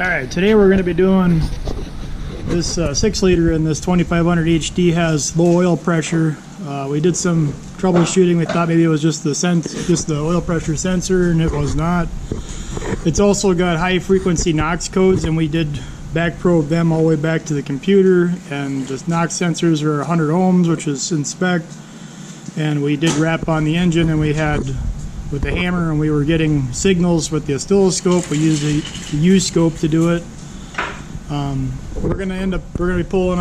Alright, today we're going to be doing this 6 liter in this 2500 HD has low oil pressure. We did some troubleshooting. We thought maybe it was just the oil pressure sensor, and it was not. It's also got high frequency NOx codes, and we did back probe them all the way back to the computer, and the NOx sensors are 100 ohms, which is in spec. And we did wrap on the engine, and we had with the hammer, and we were getting signals with the oscilloscope. We used the U scope to do it. We're gonna be pulling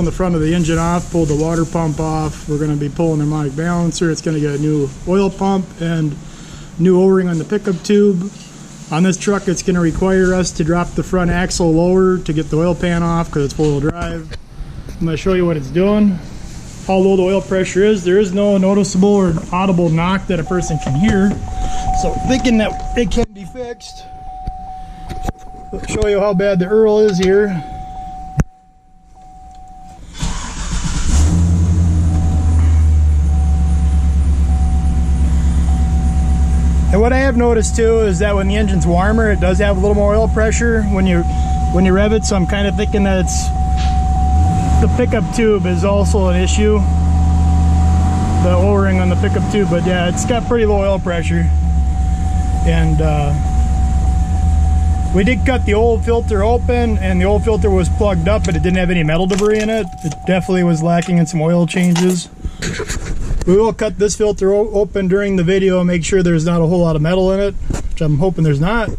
the front of the engine off, pull the water pump off. We're gonna be pulling the harmonic balancer. It's gonna get a new oil pump and new O-ring on the pickup tube. On this truck, it's gonna require us to drop the front axle lower to get the oil pan off because it's four-wheel drive. I'm gonna show you what it's doing. How low the oil pressure is. There is no noticeable or audible knock that a person can hear. So thinking that it can be fixed, I'll show you how bad the Earl is here. And what I have noticed too is that when the engine's warmer, it does have a little more oil pressure when you rev it. So I'm kind of thinking that the pickup tube is also an issue, the O-ring on the pickup tube. But yeah, it's got pretty low oil pressure. And we did cut the old filter open, and the old filter was plugged up, but it didn't have any metal debris in it. It definitely was lacking in some oil changes. We will cut this filter open during the video and make sure there's not a whole lot of metal in it, which I'm hoping there's not.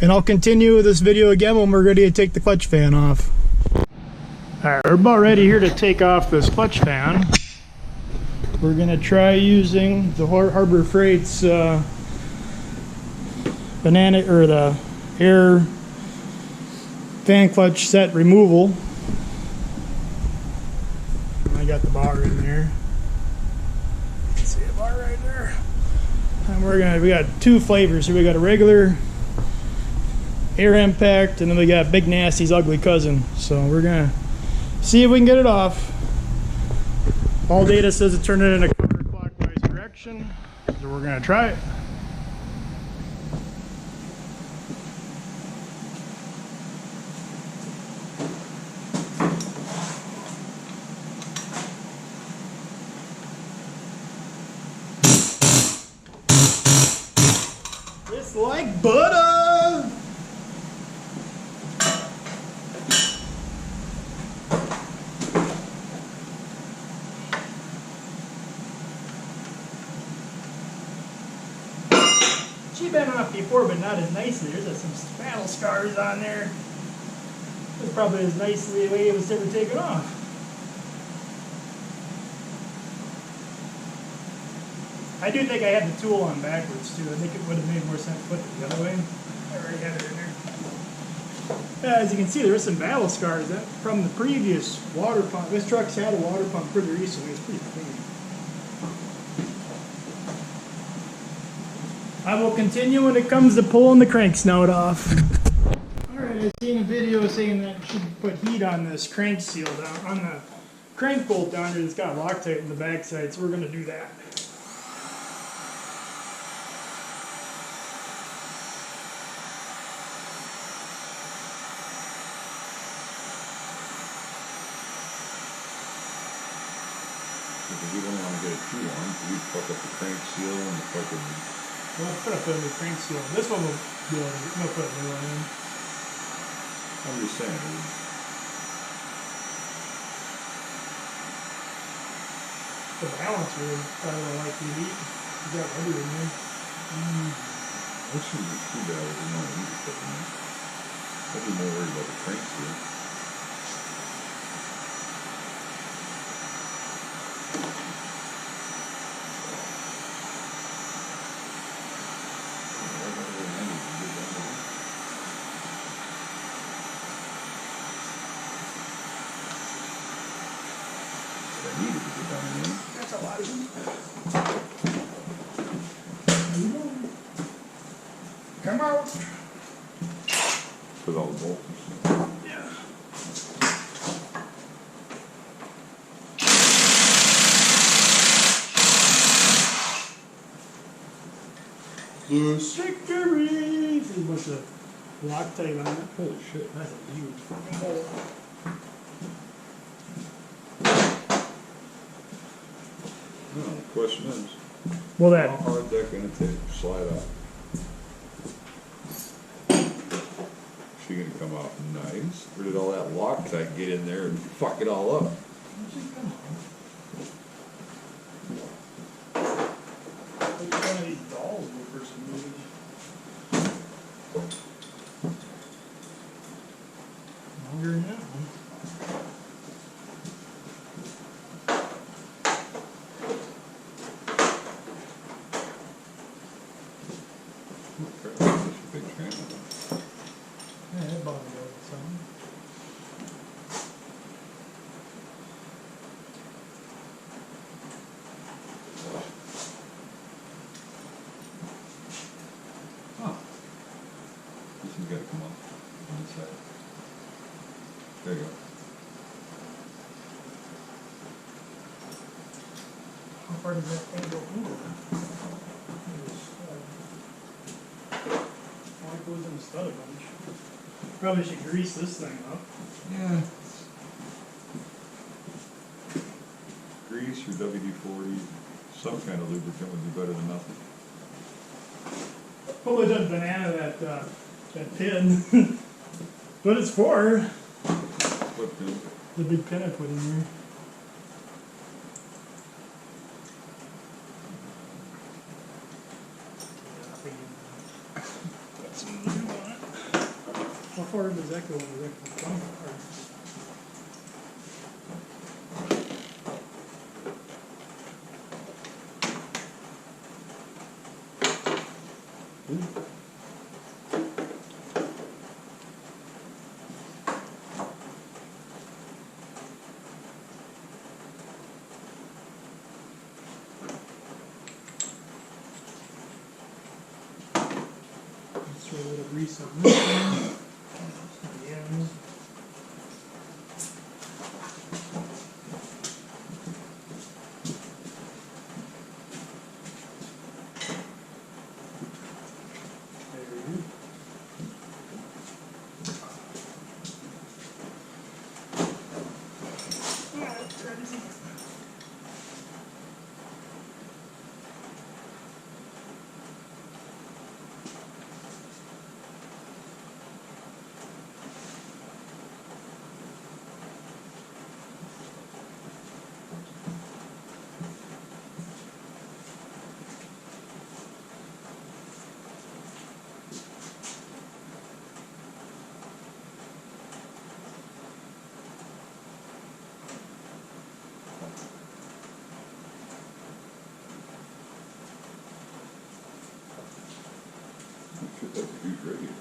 And I'll continue this video again when we're ready to take the clutch fan off. Alright, we're about ready here to take off this clutch fan. We're going to try using the Harbor Freight's the air fan clutch set removal. I got the bar in there. You can see a bar right there. And we got two flavors here. We got a regular air impact, and then we got Big Nasty's ugly cousin. So we're gonna see if we can get it off. All data says to turn it in a counterclockwise direction, so we're gonna try it. It's like butter. She's been off before, but not as nicely. There's some battle scars on there. It's probably as nicely the way it was ever taken off. I do think I had the tool on backwards too. I think it would have made more sense to put it the other way. I already have it in there. As you can see, there are some battle scars from the previous water pump. This truck's had a water pump pretty recently. It's pretty clean. I will continue when it comes to pulling the crank snout off. Alright, I've seen a video saying that you should put heat on this crank seal down, on the crank bolt down here that's got Loctite in the backside, so we're going to do that. Because you don't want to get it too long, so you fuck up the crank seal and the fucking... Well, put a new crank seal. This one will be able to put a new one in. I'm just saying. The balancer is probably going to like you heat. You got rubber in there. That shouldn't be too bad if you know what heat put in there. I'd be more worried about the crank seal. That's a lot of heat. Come out. With all the bolts. Yeah. Victory! See a bunch of Loctite on it. Holy shit. That's a huge fucking hole. No, the question is, Well, how that hard that gonna take to slide out? She gonna come out nice, or did all that Loctite get in there and fuck it all up? Like one of these dolls will first move. Longer now. Such a big fan. Yeah, that bothered me some. Huh. This has gotta come off on this side. There you go. How far does that thing go over? Why goes in the stud a bunch? Probably should grease this thing up. Yeah. Grease or WD-40, some kind of lubricant would be better than nothing. Probably done banana that pin. But it's for What pin? the big pin I put in here. That's some glue on it. How far does that go in the rectum? Let's throw a little grease on this one. The ends. There we go. Shit, that's a huge radiator.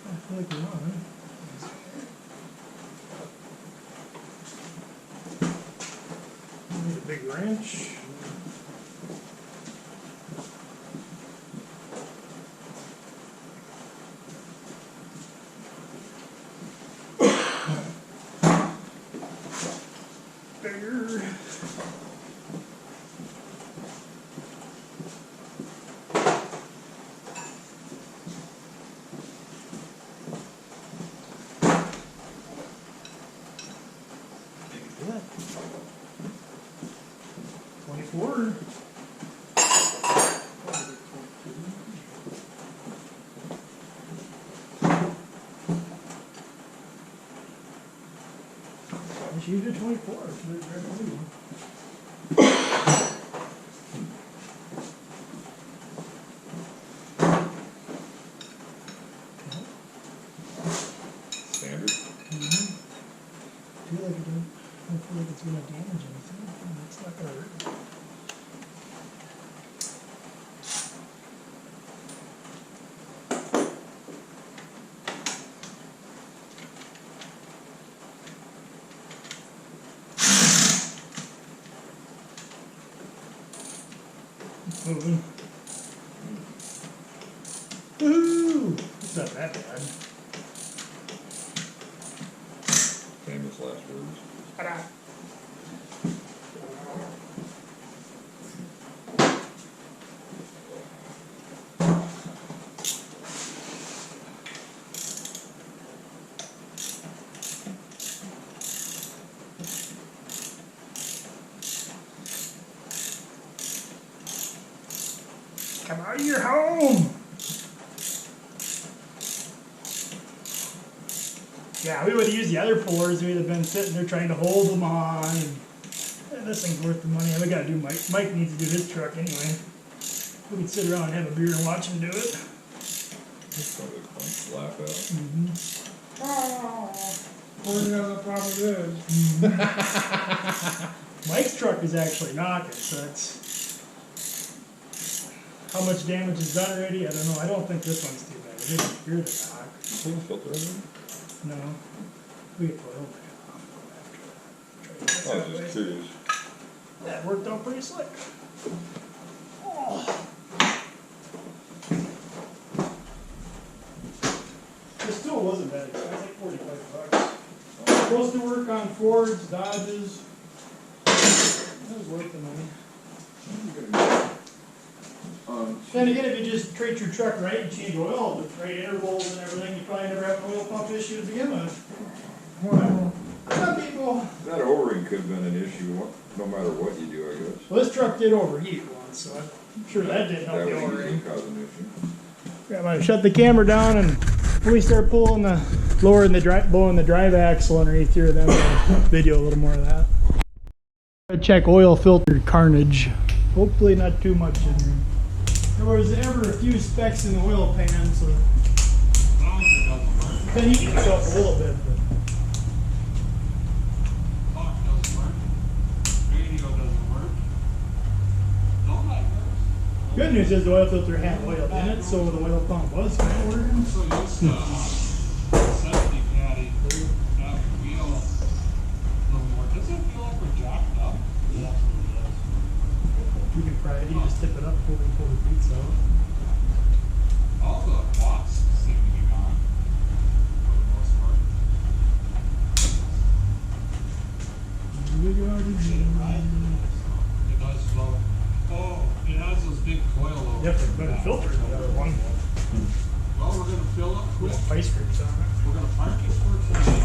I feel like we're on. Need a big wrench. Bigger. Good. 24. Just use a 24. It's a very blue. Standard? I feel like it's going to damage anything. It's not going to hurt. moving. Woohoo! It's not that bad. Famous last words. Ta-da. Come out of your home! Yeah, we would have used the other pullers. We'd have been sitting there trying to hold them on. And this thing's worth the money. We gotta do Mike. Mike needs to do his truck anyway. We can sit around and have a beer and watch him do it. That's probably fun to laugh at. Mike's truck is actually knocking, so that's how much damage is done already. I don't know. I don't think this one's too bad. I didn't hear the knock. Pull the filter in there? No, we get oil back. I was just curious. That worked out pretty slick. Oh. This tool wasn't bad. It was like $45. Supposed to work on Fords, Dodges. It was worth the money. Then again, if you just treat your truck right and change oil with right intervals and everything, you probably never have an oil pump issue to begin with. Well, some people. That O-ring could have been an issue, no matter what you do, I guess. Well, this truck did overheat once, so I'm sure that didn't help That the would O-ring. easily cause an issue. Yeah, I'm gonna shut the camera down and when we start blowing the drive axle underneath here, then we'll video a little more of that. Check oil filter carnage. Hopefully not too much in there. There was ever a few specks in the oil pan, so then you can itself a little bit. But. Clock doesn't work. Radio doesn't work. Nobody works. Good news is the oil filter had oil in it, so the oil pump was kind of working. So this 70 caddy, that wheel a little more. Does it feel like we're jacked up? Yeah, it does. You can probably just tip it up before we pull the beats out. All the watts seem to be gone for the most part. It does slow. Oh, it has those big coil over. Definitely better filter than the other one. Well, we're going to fill up quick. Ice grips on it. We're going to park it for today.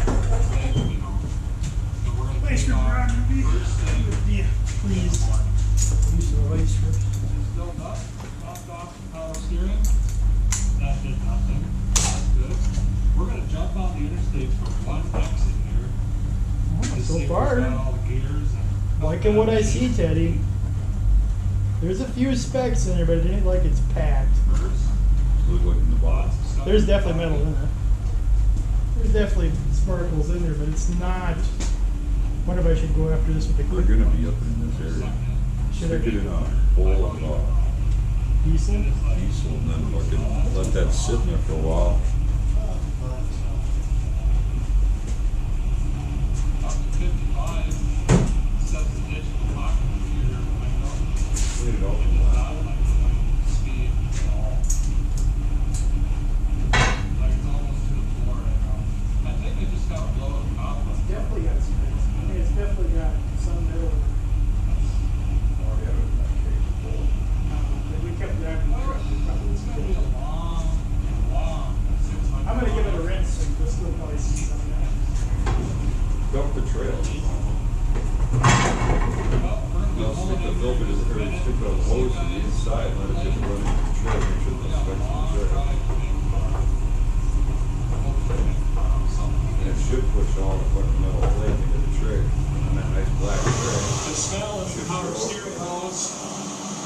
You know. So we're going to Ice take grip off around your beat. first thing. Yeah, please. Use the ice grips. Just filled up, dropped off the power steering. That did nothing. That's good. We're going to jump on the interstate for one exit here. To So see if far, we've got all the gears and liking what I see, Teddy. There's a few specks in there, but it ain't like it's packed. first. Look like in the box. There's definitely metal in it. There's definitely sparkles in there, but it's not. Wonder if I should go after this with a They're quick gonna be up in this area. Should Stick it I in a bowl of diesel? diesel and then fucking let that sit in there for a while. Up to 55. Set the digital clock computer. I know. Clean it out. Speed and all. Like it's almost to the floor right now. I think I just got to blow it up. Definitely got some. It's definitely got some metal. We kept driving the truck. We probably It's gonna be a long 600. I'm gonna give it a rinse and we'll still probably see some of that. Dump the trail. Now stick the filter to the curb, stick the hose to the inside, let it just run into the trail, make sure the specs are there. And it should push all the fucking metal plate into the tray. And that nice black tray. The smell of the power steering hose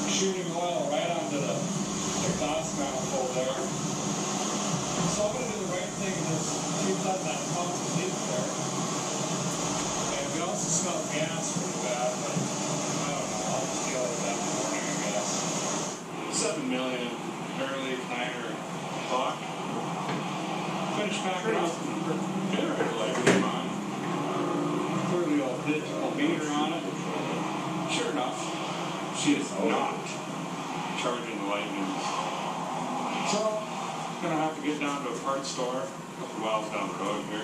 shooting oil right onto the exhaust manifold there. So I'm gonna do the right thing and just keep letting that pump leak there. And we also smell gas pretty bad, but I don't know, I'll just deal with that in the morning, I guess. 7 million, barely Niner clock. Finish packing up. Generator light came on. Clearly a digital meter on it. Sure enough, she is not lightnings. So, I'm gonna have to get down to a parts store, a couple miles down the road here.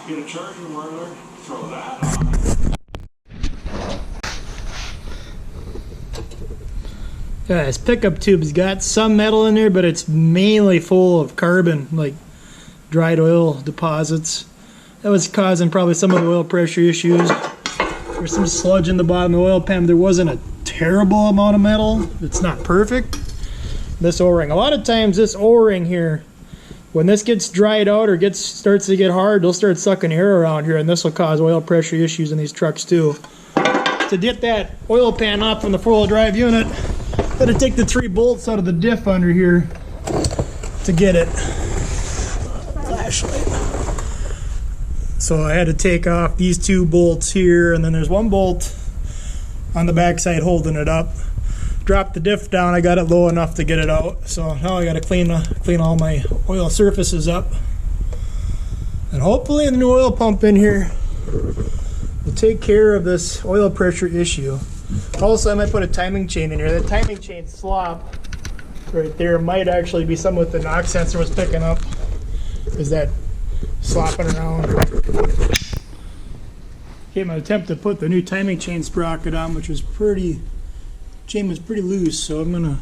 Get a charger whirler, throw that on. Yeah, this pickup tube's got some metal in there, but it's mainly full of carbon, like dried oil deposits. That was causing probably some of the oil pressure issues. There's some sludge in the bottom of the oil pan. There wasn't a terrible amount of metal. It's not perfect. This O-ring. A lot of times this O-ring here, when this gets dried out or starts to get hard, they'll start sucking air around here, and this will cause oil pressure issues in these trucks too. To get that oil pan off from the four-wheel drive unit, got to take the 3 bolts out of the diff under here to get it. Flashlight. So I had to take off these 2 bolts here, and then there's 1 bolt on the back side holding it up. Dropped the diff down, I got it low enough to get it out. So now I got to clean all my oil surfaces up. And hopefully the new oil pump in here will take care of this oil pressure issue. Also, I might put a timing chain in here. That timing chain slop right there might actually be some what the knock sensor was picking up. Is that slopping around? Okay, my attempt to put the new timing chain sprocket on, which was chain was pretty loose, so I'm gonna,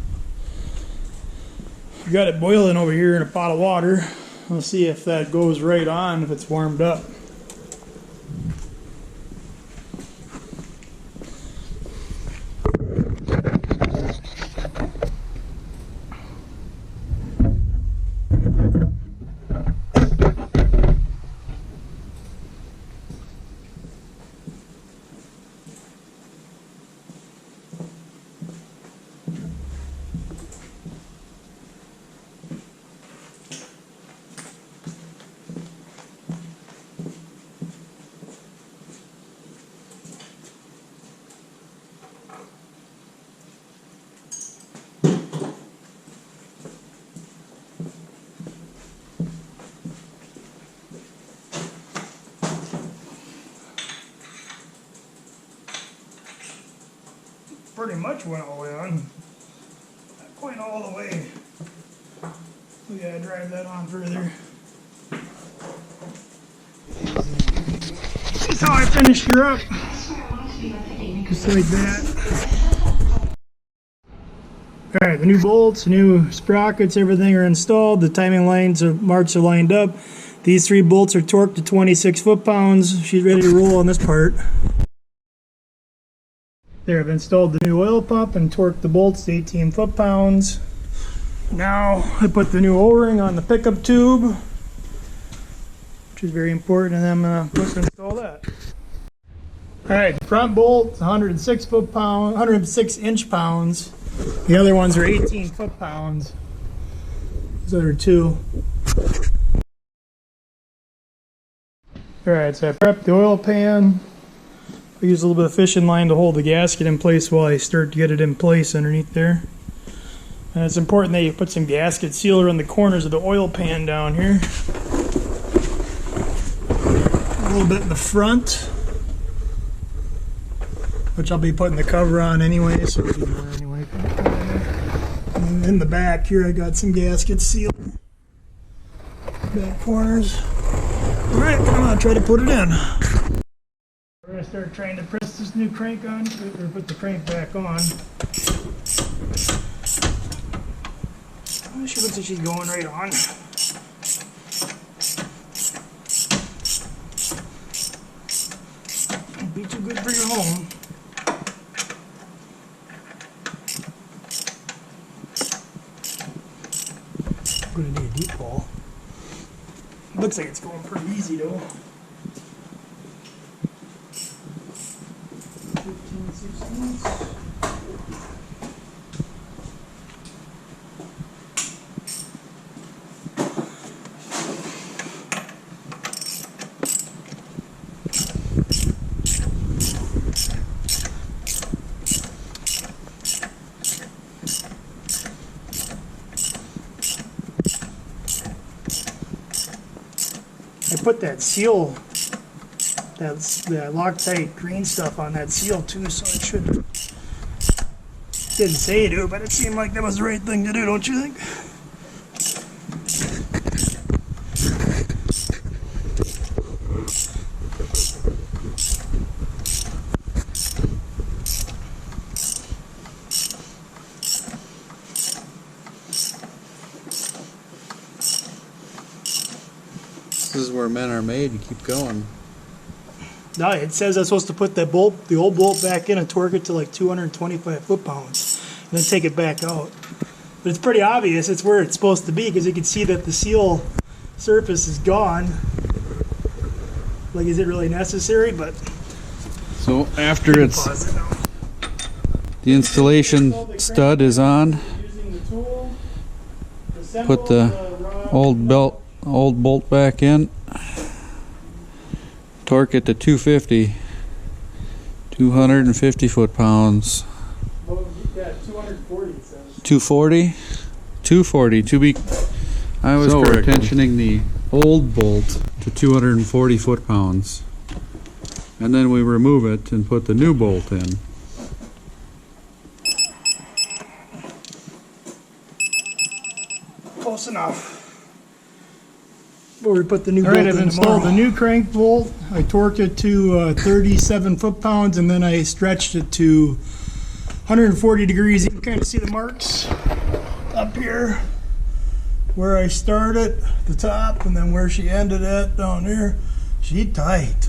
got it boiling over here in a pot of water. We'll see if that goes right on, if it's warmed up. Pretty much went all the way on. Not quite all the way. We gotta drive that on further. That's how I finished her up. Just like that. Alright, the new bolts, new sprockets, everything are installed. The timing marks are lined up. These 3 bolts are torqued to 26 foot-pounds. She's ready to roll on this part. There, I've installed the new oil pump and torqued the bolts to 18 foot-pounds. Now I put the new O-ring on the pickup tube, which is very important, and then I'm going to install that. Alright, the front bolt, 106 inch-pounds. The other ones are 18 foot-pounds. Those other 2. Alright, so I prepped the oil pan. I use a little bit of fishing line to hold the gasket in place while I start to get it in place underneath there. And it's important that you put some gasket sealer on the corners of the oil pan down here. A little bit in the front, which I'll be putting the cover on anyway, so it'll be more anyway. And in the back here I got some gasket seal. Back corners. Alright, come on, try to put it in. We're going to start trying to press this new crank on, or put the crank back on. She looks like she's going right on. Won't be too good for your home. I'm going to need a deep ball. Looks like it's going pretty easy though. 15/16. I put that seal, that Loctite green stuff on that seal too, so it should Didn't say to, but it seemed like that was the right thing to do, don't you think? This is where men are made. You keep going. No, it says I'm supposed to put that bolt, the old bolt back in and torque it to like 225 foot-pounds and then take it back out. But it's pretty obvious it's where it's supposed to be because you can see that the seal surface is gone. Like, is it really necessary? But So after it's pause it now. the installation stud is on, Using the tool, put the old bolt back in, torque it to 250 foot-pounds. Yeah, 240 it says. 240 to be. I was correct. Tensioning the old bolt to 240 foot-pounds, and then we remove it and put the new bolt in. Close enough. Where we put the new bolt in. I've installed the new crank bolt. I torqued it to 37 foot-pounds, and then I stretched it to 140 degrees. You can kind of see the marks up here where I started at the top, and then where she ended at down there. She tight.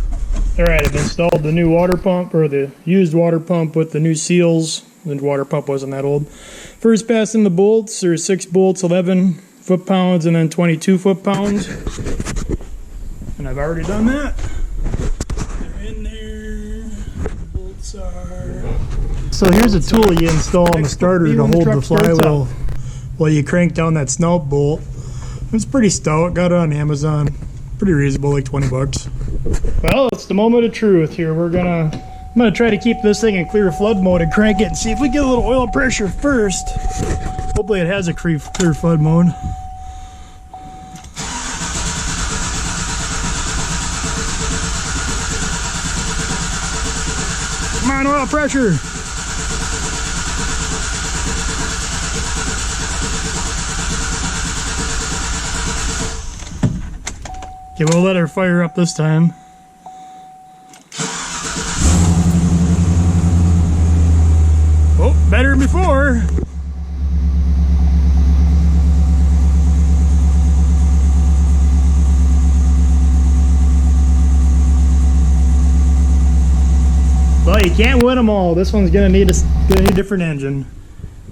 All right, I've installed the new water pump, or the used water pump with the new seals. The water pump wasn't that old. First pass in the bolts. There's 6 bolts, 11 foot-pounds, and then 22 foot-pounds. And I've already done that. They're in there. The bolts are. So here's a tool you install on the starter to hold the flywheel while you crank down that snout bolt. It's pretty stout. Got it on Amazon. Pretty reasonable, like 20 bucks. Well, it's the moment of truth here. I'm gonna try to keep this thing in clear flood mode and crank it and see if we get a little oil pressure first. Hopefully it has a clear flood mode. Come on, oil pressure. Okay, we'll let her fire up this time. Oh, better than before. Well, you can't win them all. This one's gonna need a different engine.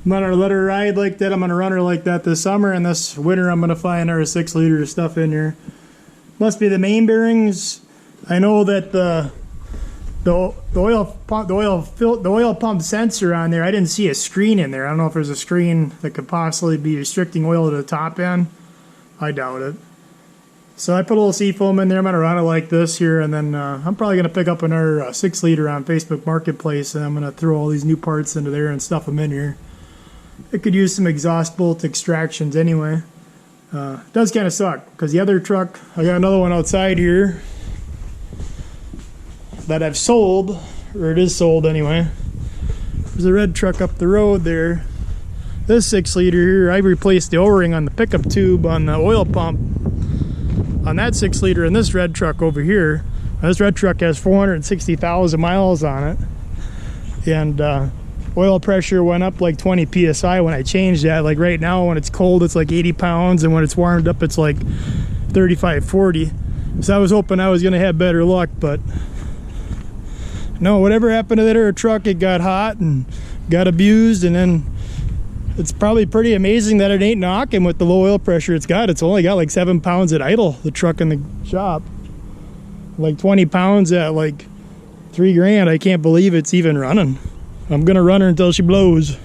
I'm gonna let her ride like that. I'm gonna run her like that this summer, and this winter I'm gonna find her a 6-liter of stuff in here. Must be the main bearings. I know that the oil pump sensor on there, I didn't see a screen in there. I don't know if there's a screen that could possibly be restricting oil to the top end. I doubt it. So I put a little seafoam in there. I'm gonna run it like this here, and then I'm probably gonna pick up another 6-liter on Facebook Marketplace, and I'm gonna throw all these new parts into there and stuff them in here. It could use some exhaust bolt extractions anyway. It does kind of suck because the other truck, I got another one outside here that I've sold, or it is sold anyway. There's a red truck up the road there. This 6-liter here, I replaced the O-ring on the pickup tube on the oil pump on that 6-liter in this red truck over here. This red truck has 460,000 miles on it, and oil pressure went up like 20 psi when I changed that. Like right now when it's cold it's like 80 pounds, and when it's warmed up it's like 35, 40. So I was hoping I was gonna have better luck, but no, whatever happened to that other truck, it got hot and got abused, and then it's probably pretty amazing that it ain't knocking with the low oil pressure it's got. It's only got like 7 pounds at idle, the truck in the shop. Like 20 pounds at like $3 grand. I can't believe it's even running. I'm gonna run her until she blows.